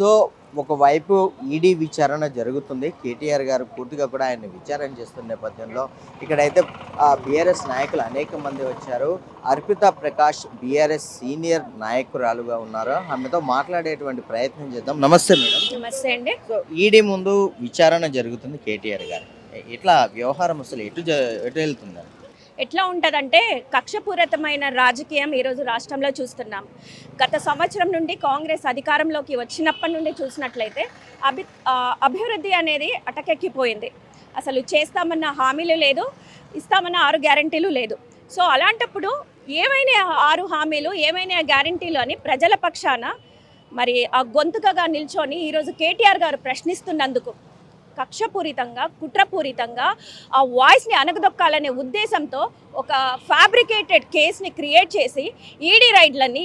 So ఒకవైపు ED విచారణ జరుగుతుంది. కేటీఆర్ గారు పూర్తిగా కూడా ఆయన్ని విచారణ చేస్తున్న నేపథ్యంలో ఇక్కడైతే బీఆర్ఎస్ నాయకులు అనేక మంది వచ్చారు. అర్పిత ప్రకాష్ బీఆర్ఎస్ సీనియర్ నాయకురాలుగా ఉన్నారు. ఆమెతో మాట్లాడేటువంటి ప్రయత్నం చేద్దాం. నమస్తే మేడం. నమస్తే అండి. సో ఈడీ ముందు విచారణ జరుగుతుంది కేటీఆర్ గారు. ఇట్లా వ్యవహారం అసలు ఎటు వెళ్తుంది? ఎట్లా ఉంటుందంటే కక్షపూరితమైన రాజకీయం ఈరోజు రాష్ట్రంలో చూస్తున్నాం. గత సంవత్సరం నుండి కాంగ్రెస్ అధికారంలోకి వచ్చినప్పటి నుండి చూసినట్లయితే అభివృద్ధి అనేది అటకెక్కిపోయింది. అసలు చేస్తామన్న హామీలు లేదు, ఇస్తామన్న 6 గ్యారంటీలు లేదు. సో అలాంటప్పుడు ఏమైనా 6 హామీలు, ఏమైనా గ్యారంటీలు అని ప్రజల పక్షాన మరి ఆ గొంతుకగా నిల్చొని ఈరోజు కేటీఆర్ గారు ప్రశ్నిస్తున్నందుకు కక్షపూరితంగా, కుట్రపూరితంగా ఆ వాయిస్ని అణగదొక్కాలనే ఉద్దేశంతో ఒక ఫ్యాబ్రికేటెడ్ కేసుని క్రియేట్ చేసి ఈడీ రైడ్లన్నీ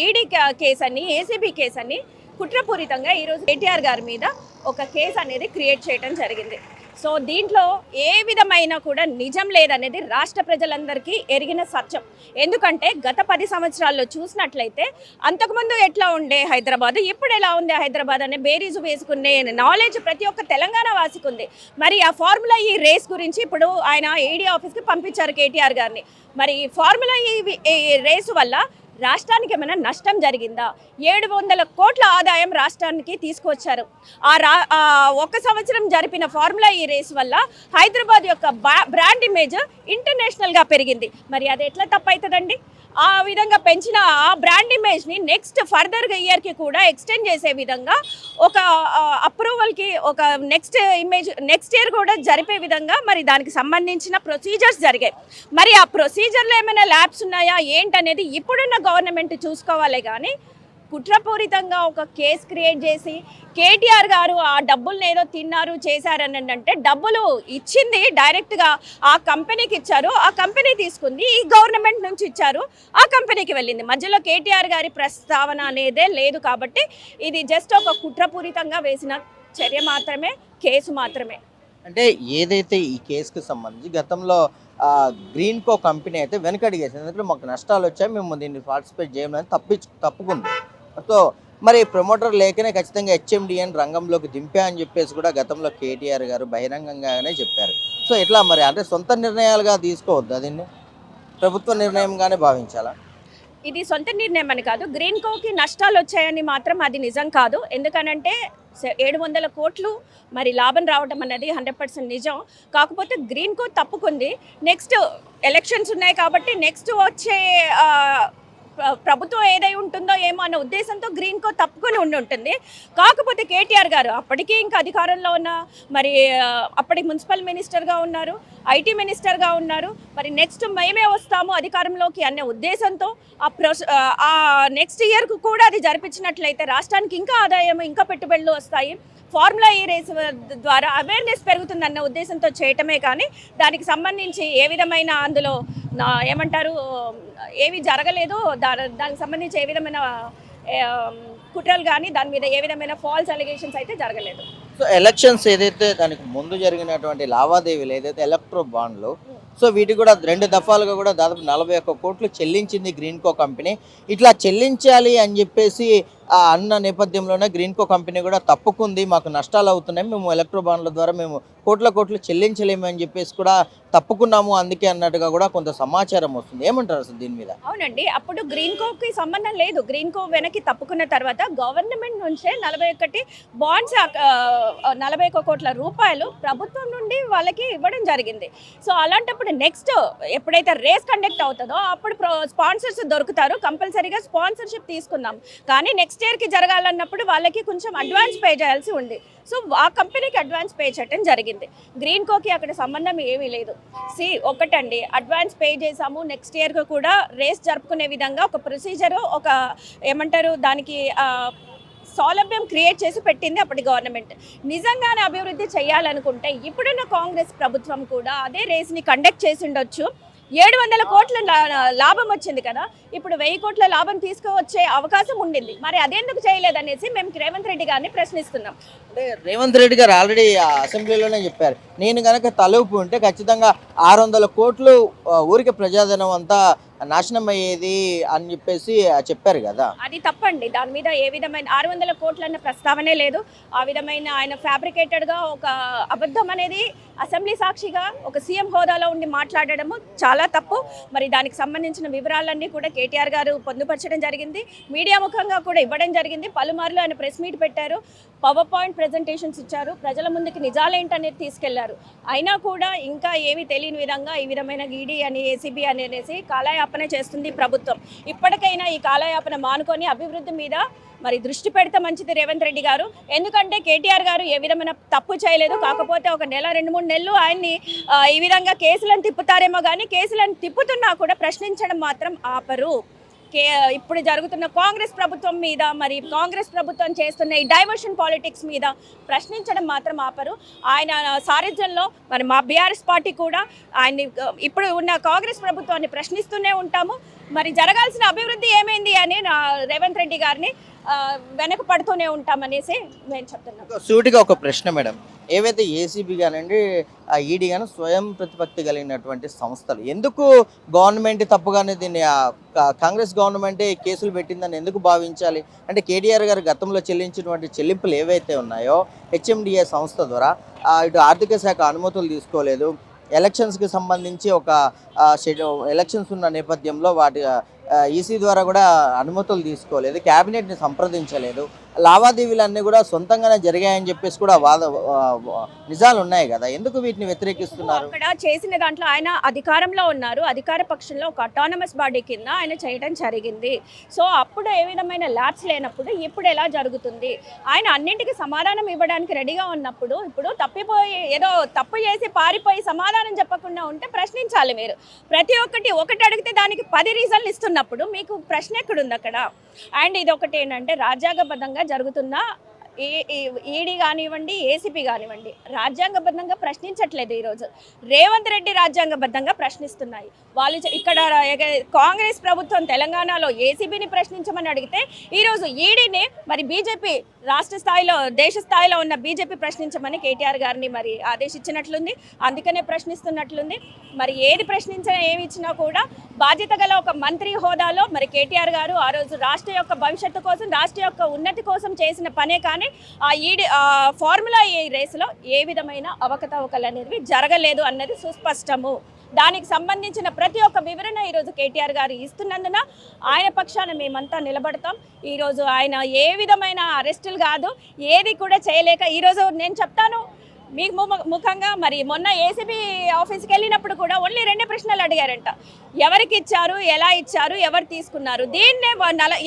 ఈడీ కేసు అని, ఏసీబీ కేసు అని కుట్రపూరితంగా ఈరోజు కేటీఆర్ గారి మీద ఒక కేసు అనేది క్రియేట్ చేయడం జరిగింది. సో దీంట్లో ఏ విధమైన కూడా నిజం లేదనేది రాష్ట్ర ప్రజలందరికీ ఎరిగిన సత్యం. ఎందుకంటే గత 10 సంవత్సరాల్లో చూసినట్లయితే అంతకుముందు ఎట్లా ఉండే హైదరాబాద్, ఇప్పుడు ఎలా ఉంది హైదరాబాద్ అనే బేరీజు వేసుకునే నాలెడ్జ్ ప్రతి ఒక్క తెలంగాణ వాసికి ఉంది. మరి ఆ ఫార్ములా ఈ రేస్ గురించి ఇప్పుడు ఆయన ఈడీ ఆఫీస్కి పంపించారు కేటీఆర్ గారిని. మరి ఫార్ములా ఈ రేసు వల్ల రాష్ట్రానికి ఏమైనా నష్టం జరిగిందా? 700 కోట్ల ఆదాయం రాష్ట్రానికి తీసుకొచ్చారు. ఒక సంవత్సరం జరిపిన ఫార్ములా ఈ రేస్ వల్ల హైదరాబాద్ యొక్క బ్రాండ్ ఇమేజ్ ఇంటర్నేషనల్గా పెరిగింది. మరి అది ఎట్లా తప్పవుతుందండి? ఆ విధంగా పెంచిన ఆ బ్రాండ్ ఇమేజ్ని నెక్స్ట్ ఫర్దర్గా ఇయర్కి కూడా ఎక్స్టెండ్ చేసే విధంగా ఒక అప్రూవల్కి ఒక నెక్స్ట్ ఇయర్ కూడా జరిపే విధంగా మరి దానికి సంబంధించిన ప్రొసీజర్స్ జరిగాయి. మరి ఆ ప్రొసీజర్లో ఏమైనా ల్యాబ్స్ ఉన్నాయా ఏంటనేది ఇప్పుడున్న గవర్నమెంట్ చూసుకోవాలి. కానీ కుట్రపూరితంగా ఒక కేసు క్రియేట్ చేసి కేటీఆర్ గారు ఆ డబ్బులను ఏదో తిన్నారు, చేశారని అంటే డబ్బులు ఇచ్చింది డైరెక్ట్గా ఆ కంపెనీకి ఇచ్చారు, ఆ కంపెనీ తీసుకుంది, ఈ గవర్నమెంట్ నుంచి ఇచ్చారు, ఆ కంపెనీకి వెళ్ళింది. మధ్యలో కేటీఆర్ గారి ప్రస్తావన అనేదే లేదు. కాబట్టి ఇది జస్ట్ ఒక కుట్రపూరితంగా వేసిన చర్య మాత్రమే, కేసు మాత్రమే. అంటే ఏదైతే ఈ కేసుకు సంబంధించి గతంలో గ్రీన్ కో కంపెనీ అయితే వెనకడిగేసింది. ఎందుకంటే మాకు నష్టాలు వచ్చాయి, మేము దీన్ని పార్టిసిపేట్ చేయమని తప్పుకుంది. సో మరి ప్రమోటర్ లేకనే ఖచ్చితంగా హెచ్ఎండిఎన్ రంగంలోకి దింపా అని చెప్పేసి కూడా గతంలో కేటీఆర్ గారు బహిరంగంగానే చెప్పారు. సో ఎట్లా మరి అంటే సొంత నిర్ణయాలుగా తీసుకోవద్దు, దీన్ని ప్రభుత్వ నిర్ణయంగానే భావించాలా? ఇది సొంత నిర్ణయం అని కాదు. గ్రీన్ కోకి నష్టాలు వచ్చాయని మాత్రం అది నిజం కాదు. ఎందుకనంటే 700 కోట్లు మరి లాభం రావడం అన్నది 100% నిజం. కాకపోతే గ్రీన్ కో తప్పుకుంది. నెక్స్ట్ ఎలక్షన్స్ ఉన్నాయి కాబట్టి నెక్స్ట్ వచ్చే ప్రభుత్వం ఏదై ఉంటుందో ఏమో అన్న ఉద్దేశంతో గ్రీన్ కో తప్పుకొని ఉంటుంది. కాకపోతే కేటీఆర్ గారు అప్పటికీ ఇంకా అధికారంలో ఉన్న మరి అప్పటి మున్సిపల్ మినిస్టర్గా ఉన్నారు, ఐటీ మినిస్టర్గా ఉన్నారు. మరి నెక్స్ట్ మేమే వస్తాము అధికారంలోకి అనే ఉద్దేశంతో ఆ నెక్స్ట్ ఇయర్కు కూడా అది జరిపించినట్లయితే రాష్ట్రానికి ఇంకా ఆదాయం, ఇంకా పెట్టుబడులు వస్తాయి. ఫార్ములా ఈ రేస్ ద్వారా అవేర్నెస్ పెరుగుతుందన్న ఉద్దేశంతో చేయటమే కానీ దానికి సంబంధించి ఏ విధమైన అందులో ఏమంటారు ఏవి జరగలేదు. దానికి సంబంధించి ఏ విధమైన కుట్రలు కానీ దాని మీద ఏ విధమైన ఫాల్స్ అలిగేషన్స్ అయితే జరగలేదు. సో ఎలక్షన్స్ ఏదైతే దానికి ముందు జరిగినటువంటి లావాదేవీలు ఏదైతే ఎలక్ట్రో బాండ్లు, సో వీటికి కూడా 2 దఫాలుగా కూడా దాదాపు 41 కోట్లు చెల్లించింది గ్రీన్ కో కంపెనీ. ఇట్లా చెల్లించాలి అని చెప్పేసి అన్న నేపథ్యంలోనే గ్రీన్ కో కంపెనీ కూడా తప్పుకుంది, మాకు నష్టాలు అవుతున్నాయి, మేము ఎలక్ట్రో బాండ్ల ద్వారా మేము కోట్లు చెల్లించలేము అని చెప్పేసి కూడా తప్పుకున్నాము అందుకే అన్నట్టుగా కూడా కొంత సమాచారం వస్తుంది. ఏమంటారు అసలు దీని మీద? అవునండి, అప్పుడు గ్రీన్ కోకి సంబంధం లేదు. గ్రీన్ కో వెనక్కి తప్పుకున్న తర్వాత గవర్నమెంట్ నుంచే 41 బాండ్స్ 41 కోట్ల రూపాయలు ప్రభుత్వం నుండి వాళ్ళకి ఇవ్వడం జరిగింది. సో అలాంటప్పుడు నెక్స్ట్ ఎప్పుడైతే రేస్ కండక్ట్ అవుతుందో అప్పుడు స్పాన్సర్స్ దొరుకుతారు, కంపల్సరీగా స్పాన్సర్షిప్ తీసుకుందాం. కానీ నెక్స్ట్ ఇయర్కి జరగాలన్నప్పుడు వాళ్ళకి కొంచెం అడ్వాన్స్ పే చేయాల్సి ఉంది. సో ఆ కంపెనీకి అడ్వాన్స్ పే చేయడం జరిగింది. గ్రీన్ కోకి అక్కడ సంబంధం ఏమీ లేదు. ఒకటండి, అడ్వాన్స్ పే చేసాము, నెక్స్ట్ ఇయర్కి కూడా రేస్ జరుపుకునే విధంగా ఒక ప్రొసీజరు, ఒక ఏమంటారు దానికి సౌలభ్యం క్రియేట్ చేసి పెట్టింది అప్పటి గవర్నమెంట్. నిజంగానే అభివృద్ధి చేయాలనుకుంటే ఇప్పుడున్న కాంగ్రెస్ ప్రభుత్వం కూడా అదే రేస్ని కండక్ట్ చేసి ఉండొచ్చు. 700 కోట్ల లాభం వచ్చింది కదా, ఇప్పుడు 1000 కోట్ల లాభం తీసుకువచ్చే అవకాశం ఉండింది. మరి అదెందుకు చేయలేదనేసి మేము రేవంత్ రెడ్డి గారిని ప్రశ్నిస్తున్నాం. అంటే రేవంత్ రెడ్డి గారు ఆల్రెడీ అసెంబ్లీలోనే చెప్పారు, నేను కనుక తలూపు ఉంటే ఖచ్చితంగా 600 కోట్లు ఊరికి ప్రజాధనం అంతా నాశనం అయ్యేది అని చెప్పేసి చెప్పారు కదా. అది తప్పండి. దాని మీద ఏ విధమైన 600 కోట్లన్న ప్రస్తావనే లేదు. ఆ విధమైన ఆయన ఫ్యాబ్రికేటెడ్గా ఒక అబద్ధం అనేది అసెంబ్లీ సాక్షిగా ఒక సీఎం హోదాలో ఉండి మాట్లాడడము చాలా తప్పు. మరి దానికి సంబంధించిన వివరాలన్నీ కూడా కేటీఆర్ గారు పొందుపరచడం జరిగింది. మీడియా ముఖంగా కూడా ఇవ్వడం జరిగింది. పలుమార్లు ఆయన ప్రెస్ మీట్ పెట్టారు, పవర్ పాయింట్ ప్రజెంటేషన్స్ ఇచ్చారు, ప్రజల ముందుకి నిజాలేంటనేది తీసుకెళ్లారు. అయినా కూడా ఇంకా ఏమీ తెలియని విధంగా ఈ విధమైన ఈడీ అని ఏసీబీ అనేసి కాలయాపన చేస్తుంది ప్రభుత్వం. ఇప్పటికైనా ఈ కాలయాపన మానుకొని అభివృద్ధి మీద మరి దృష్టి పెడితే మంచిది రేవంత్ రెడ్డి గారు. ఎందుకంటే కేటీఆర్ గారు ఏ విధమైన తప్పు చేయలేదు. కాకపోతే ఒక నెల 2-3 నెలలు ఆయన్ని ఈ విధంగా కేసులను తిప్పుతారేమో కానీ కేసులను తిప్పుతున్నా కూడా ప్రశ్నించడం మాత్రం ఆపరు. ఇప్పుడు జరుగుతున్న కాంగ్రెస్ ప్రభుత్వం మీద మరి కాంగ్రెస్ ప్రభుత్వం చేస్తున్న ఈ డైవర్షన్ పాలిటిక్స్ మీద ప్రశ్నించడం మాత్రం ఆపరు. ఆయన సారథ్యంలో మరి మా బీఆర్ఎస్ పార్టీ కూడా ఆయన్ని ఇప్పుడు ఉన్న కాంగ్రెస్ ప్రభుత్వాన్ని ప్రశ్నిస్తూనే ఉంటాము. మరి జరగాల్సిన అభివృద్ధి ఏమైంది అని రేవంత్ రెడ్డి గారిని వెనక పడుతూనే ఉంటామనేసి నేను చెప్తున్నాను. సూటిగా ఒక ప్రశ్న మేడం, ఏవైతే ఏసీబీ కానివ్వండి ఈడీ కానీ స్వయం ప్రతిపత్తి కలిగినటువంటి సంస్థలు ఎందుకు గవర్నమెంట్ తప్పుగానే దీన్ని కాంగ్రెస్ గవర్నమెంటే కేసులు పెట్టిందని ఎందుకు భావించాలి? అంటే కేటీఆర్ గారు గతంలో చెల్లించినటువంటి చెల్లింపులు ఏవైతే ఉన్నాయో హెచ్ఎండిఏ సంస్థ ద్వారా ఇటు ఆర్థిక శాఖ అనుమతులు తీసుకోలేదు, ఎలక్షన్స్కి సంబంధించి ఒక ఎలక్షన్స్ ఉన్న నేపథ్యంలో వాటి ఈసీ ద్వారా కూడా అనుమతులు తీసుకోలేదు, క్యాబినెట్ని సంప్రదించలేదు, లావాదేవీలన్నీ కూడా సొంతంగానే జరిగాయని చెప్పేసి కూడా నిజాలు ఉన్నాయి కదా, ఎందుకు వీటిని వ్యతిరేకిస్తున్నారు? అక్కడ చేసిన దాంట్లో ఆయన అధికారంలో ఉన్నారు, అధికార పక్షంలో ఒక అటానమస్ బాడీ కింద ఆయన చేయడం జరిగింది. సో అప్పుడు ఏ విధమైన ల్యాబ్స్ లేనప్పుడు ఇప్పుడు ఎలా జరుగుతుంది? ఆయన అన్నింటికి సమాధానం ఇవ్వడానికి రెడీగా ఉన్నప్పుడు ఇప్పుడు తప్పిపోయి ఏదో తప్పు చేసి పారిపోయి సమాధానం చెప్పకుండా ఉంటే ప్రశ్నించాలి. మీరు ప్రతి ఒకటి అడిగితే దానికి 10 రీజన్లు ఇస్తున్నప్పుడు మీకు ప్రశ్న ఎక్కడుంది అక్కడ? అండ్ ఇది ఒకటి ఏంటంటే రాజ్యాంగబద్ధంగా జరుగుతున్న ఈడీ కానివ్వండి, ఏసీపీ కానివ్వండి రాజ్యాంగబద్ధంగా ప్రశ్నించట్లేదు. ఈరోజు రేవంత్ రెడ్డి రాజ్యాంగబద్ధంగా ప్రశ్నిస్తున్నాయి. వాళ్ళు ఇక్కడ కాంగ్రెస్ ప్రభుత్వం తెలంగాణలో ఏసీబీని ప్రశ్నించమని అడిగితే ఈరోజు ఈడీని మరి బీజేపీ రాష్ట్ర స్థాయిలో దేశ స్థాయిలో ఉన్న బీజేపీ ప్రశ్నించమని కేటీఆర్ గారిని మరి ఆదేశించినట్లుంది. అందుకనే ప్రశ్నిస్తున్నట్లుంది. మరి ఏది ప్రశ్నించినా ఏమి ఇచ్చినా కూడా బాధ్యత గల ఒక మంత్రి హోదాలో మరి కేటీఆర్ గారు ఆ రోజు రాష్ట్ర యొక్క భవిష్యత్తు కోసం, రాష్ట్ర యొక్క ఉన్నతి కోసం చేసిన పనే కానీ ఆ ఈడీ ఫార్ములా ఈ రేసులో ఏ విధమైన అవకతవకలు అనేవి జరగలేదు అన్నది సుస్పష్టము. దానికి సంబంధించిన ప్రతి ఒక్క వివరణ ఈరోజు కేటీఆర్ గారు ఇస్తున్నందున ఆయన పక్షాన మేమంతా నిలబడతాం. ఈరోజు ఆయన ఏ విధమైన అరెస్టులు కాదు, ఏది కూడా చేయలేక ఈరోజు నేను చెప్తాను మీకు ముఖంగా మరి మొన్న ఏసీబీ ఆఫీస్కి వెళ్ళినప్పుడు కూడా ఓన్లీ 2 ప్రశ్నలు అడిగారంట. ఎవరికి ఇచ్చారు, ఎలా ఇచ్చారు, ఎవరు తీసుకున్నారు, దీన్నే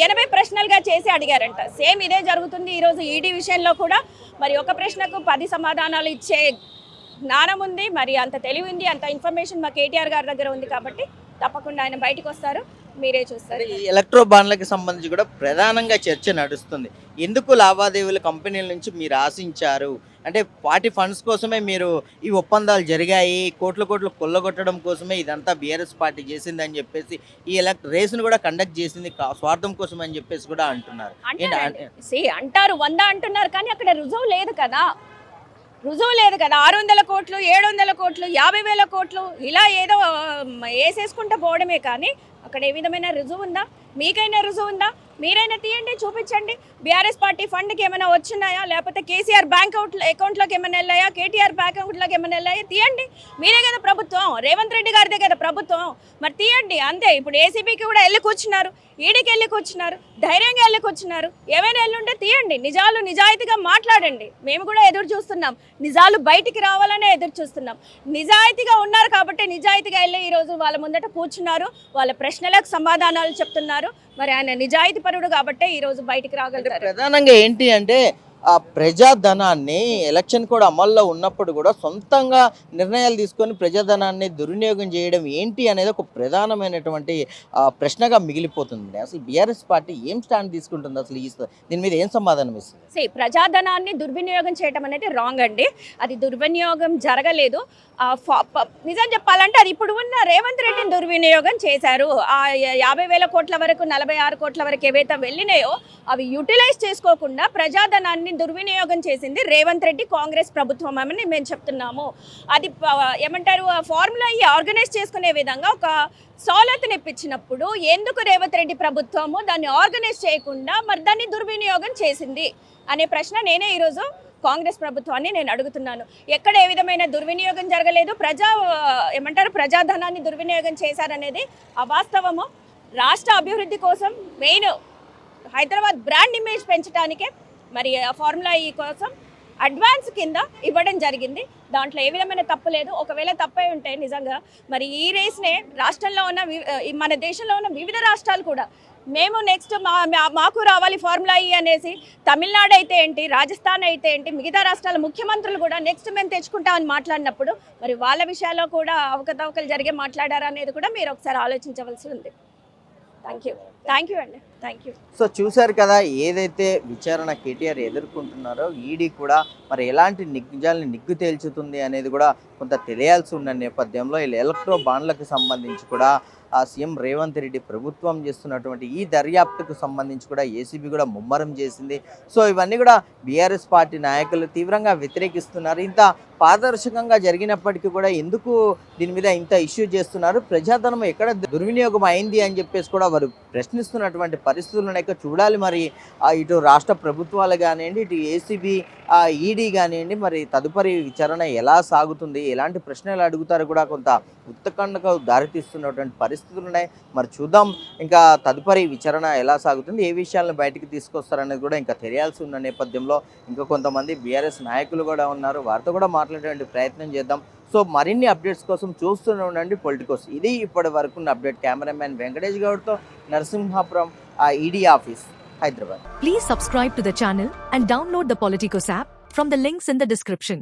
80 ప్రశ్నలుగా చేసి అడిగారంట. సేమ్ ఇదే జరుగుతుంది ఈరోజు ఈడీ విషయంలో కూడా. మరి ఒక ప్రశ్నకు 10 సమాధానాలు ఇచ్చే జ్ఞానం ఉంది, మరి అంత తెలివి ఉంది, అంత ఇన్ఫర్మేషన్ మా కేటీఆర్ గారి దగ్గర ఉంది. కాబట్టి తప్పకుండా ఆయన బయటకు వస్తారు, మీరే చూస్తారు. ఈ ఎలక్ట్రో బాండ్లకి సంబంధించి కూడా ప్రధానంగా చర్చ నడుస్తుంది. ఎందుకు లావాదేవీలు కంపెనీల నుంచి మీరు ఆశించారు? అంటే పార్టీ ఫండ్స్ కోసమే మీరు ఈ ఒప్పందాలు జరిగాయి, కోట్లు కొల్లగొట్టడం కోసమే ఇదంతా బీఆర్ఎస్ పార్టీ చేసిందని చెప్పేసి ఈ రేస్ను కూడా కండక్ట్ చేసింది స్వార్థం కోసం అని చెప్పేసి కూడా అంటున్నారు. అంటారు 100 అంటున్నారు కానీ అక్కడ రుజువు లేదు కదా. 600 కోట్లు, 700 కోట్లు, 50,000 కోట్లు ఇలా ఏదో వేసేసుకుంటూ పోవడమే కానీ అక్కడ ఏ విధమైన రుజువు ఉందా? మీకైనా రుజువు ఉందా? మీరైనా తీయండి, చూపించండి. బీఆర్ఎస్ పార్టీ ఫండ్కి ఏమైనా వచ్చినాయా, లేకపోతే కేసీఆర్ బ్యాంక్ అకౌంట్లోకి ఏమైనా వెళ్ళాయా, కేటీఆర్ బ్యాంక్ అకౌంట్లోకి ఏమైనా వెళ్ళాయా? తీయండి. మీరే కదా ప్రభుత్వం, రేవంత్ రెడ్డి గారిదే కదా ప్రభుత్వం, మరి తీయండి అంతే. ఇప్పుడు ఏసీబీకి కూడా వెళ్ళి కూర్చున్నారు, ఈడీకి వెళ్ళి కూర్చున్నారు, ధైర్యంగా వెళ్ళి కూర్చున్నారు. ఏమైనా వెళ్ళుంటే తీయండి, నిజాలు నిజాయితీగా మాట్లాడండి. మేము కూడా ఎదురు చూస్తున్నాం, నిజాలు బయటికి రావాలనే ఎదురు చూస్తున్నాం. నిజాయితీగా ఉన్నారు కాబట్టి నిజాయితీగా వెళ్ళి ఈరోజు వాళ్ళ ముందట కూర్చున్నారు, వాళ్ళ ప్రశ్నలకు సమాధానాలు చెప్తున్నారు. మరి ఆయన నిజాయితీ పరుడు కాబట్టే ఈరోజు బయటికి రాగలుగుతారు. ప్రధానంగా ఏంటి అంటే ఆ ప్రజాధనాన్ని ఎలక్షన్ కూడా అమల్లో ఉన్నప్పుడు కూడా సొంతంగా నిర్ణయాలు తీసుకొని ప్రజాధనాన్ని దుర్వినియోగం చేయడం ఏంటి అనేది ఒక ప్రధానమైనటువంటి ప్రశ్నగా మిగిలిపోతుంది. అసలు బీఆర్ఎస్ పార్టీ ఏం స్టాండ్ తీసుకుంటుంది? అసలు దీని మీద ఏం సమాధానం ఇస్తుంది? ప్రజాధనాన్ని దుర్వినియోగం చేయడం అనేది రాంగ్ అండి. అది దుర్వినియోగం జరగలేదు. నిజం చెప్పాలంటే అది ఇప్పుడు ఉన్న రేవంత్ రెడ్డిని దుర్వినియోగం చేశారు. ఆ 50,000 కోట్ల వరకు, 46 కోట్ల వరకు ఏవైతే వెళ్ళినాయో అవి యూటిలైజ్ చేసుకోకుండా ప్రజాధనాన్ని దాన్ని దుర్వినియోగం చేసింది రేవంత్ రెడ్డి కాంగ్రెస్ ప్రభుత్వం అని మేము చెప్తున్నాము. అది ఏమంటారు, ఆ ఫార్ములా ఈ ఆర్గనైజ్ చేసుకునే విధంగా ఒక సౌలతను ఇప్పించినప్పుడు ఎందుకు రేవంత్ రెడ్డి ప్రభుత్వము దాన్ని ఆర్గనైజ్ చేయకుండా మరి దాన్ని దుర్వినియోగం చేసింది అనే ప్రశ్న నేనే ఈరోజు కాంగ్రెస్ ప్రభుత్వాన్ని నేను అడుగుతున్నాను. ఎక్కడ ఏ విధమైన దుర్వినియోగం జరగలేదు, ప్రజాధనాన్ని దుర్వినియోగం చేశారనేది అవాస్తవము. రాష్ట్ర అభివృద్ధి కోసం మెయిన్ హైదరాబాద్ బ్రాండ్ ఇమేజ్ పెంచడానికే మరి ఫార్ములా ఈ కోసం అడ్వాన్స్ కింద ఇవ్వడం జరిగింది. దాంట్లో ఏ విధమైన తప్పు లేదు. ఒకవేళ తప్పై ఉంటే నిజంగా మరి ఈ రేస్నే రాష్ట్రంలో ఉన్న మన దేశంలో ఉన్న వివిధ రాష్ట్రాలు కూడా మేము నెక్స్ట్ మాకు రావాలి ఫార్ములా ఈ అనేసి, తమిళనాడు అయితే ఏంటి, రాజస్థాన్ అయితే ఏంటి, మిగతా రాష్ట్రాల ముఖ్యమంత్రులు కూడా నెక్స్ట్ మేము తెచ్చుకుంటామని మాట్లాడినప్పుడు మరి వాళ్ళ విషయాల్లో కూడా అవకతవకలు జరిగే మాట్లాడారా అనేది కూడా మీరు ఒకసారి ఆలోచించవలసి ఉంది. థ్యాంక్ యూ అండి, థ్యాంక్ యూ. సో చూశారు కదా, ఏదైతే విచారణ కేటీఆర్ ఎదుర్కొంటున్నారో ఈడీ కూడా మరి ఎలాంటి నిజాలని నిగ్గు తేల్చుతుంది అనేది కూడా కొంత తెలియాల్సి ఉన్న నేపథ్యంలో ఈ ఎలక్ట్రో బాండ్లకు సంబంధించి కూడా ఆ సీఎం రేవంత్ రెడ్డి ప్రభుత్వం చేస్తున్నటువంటి ఈ దర్యాప్తుకు సంబంధించి కూడా ఏసీబీ కూడా ముమ్మరం చేసింది. సో ఇవన్నీ కూడా బీఆర్ఎస్ పార్టీ నాయకులు తీవ్రంగా వ్యతిరేకిస్తున్నారు. ఇంత పారదర్శకంగా జరిగినప్పటికీ కూడా ఎందుకు దీని మీద ఇంత ఇష్యూ చేస్తున్నారు, ప్రజాధనం ఎక్కడ దుర్వినియోగం అయింది అని చెప్పేసి కూడా వారు ప్రశ్నిస్తున్నటువంటి పరిస్థితులను చూడాలి. మరి ఇటు రాష్ట్ర ప్రభుత్వాలు కానివ్వండి, ఇటు ఏసీబీ ఈడీ కానివ్వండి, మరి తదుపరి విచారణ ఎలా సాగుతుంది, ఎలాంటి ప్రశ్నలు అడుగుతారు కూడా కొంత ఉత్తకండకు దారితీస్తున్నటువంటి పరిస్థితులు ఉన్నాయి. మరి చూద్దాం ఇంకా తదుపరి విచారణ ఎలా సాగుతుంది, ఏ విషయాలను బయటికి తీసుకొస్తారనేది కూడా ఇంకా తెలియాల్సి ఉన్న నేపథ్యంలో ఇంకా కొంతమంది బీఆర్ఎస్ నాయకులు కూడా ఉన్నారు, వారితో కూడా మాట్లాడేటువంటి ప్రయత్నం చేద్దాం. సో మరిన్ని అప్డేట్స్ కోసం చూస్తూనే ఉండండి పొలిటికోస్. ఇది ఇప్పటి వరకు ఉన్న అప్డేట్. కెమెరామ్యాన్ వెంకటేష్ గౌడ్తో Narasimhapuram ED office, Hyderabad. Please subscribe to the channel and download the Politicos app from the links in the description.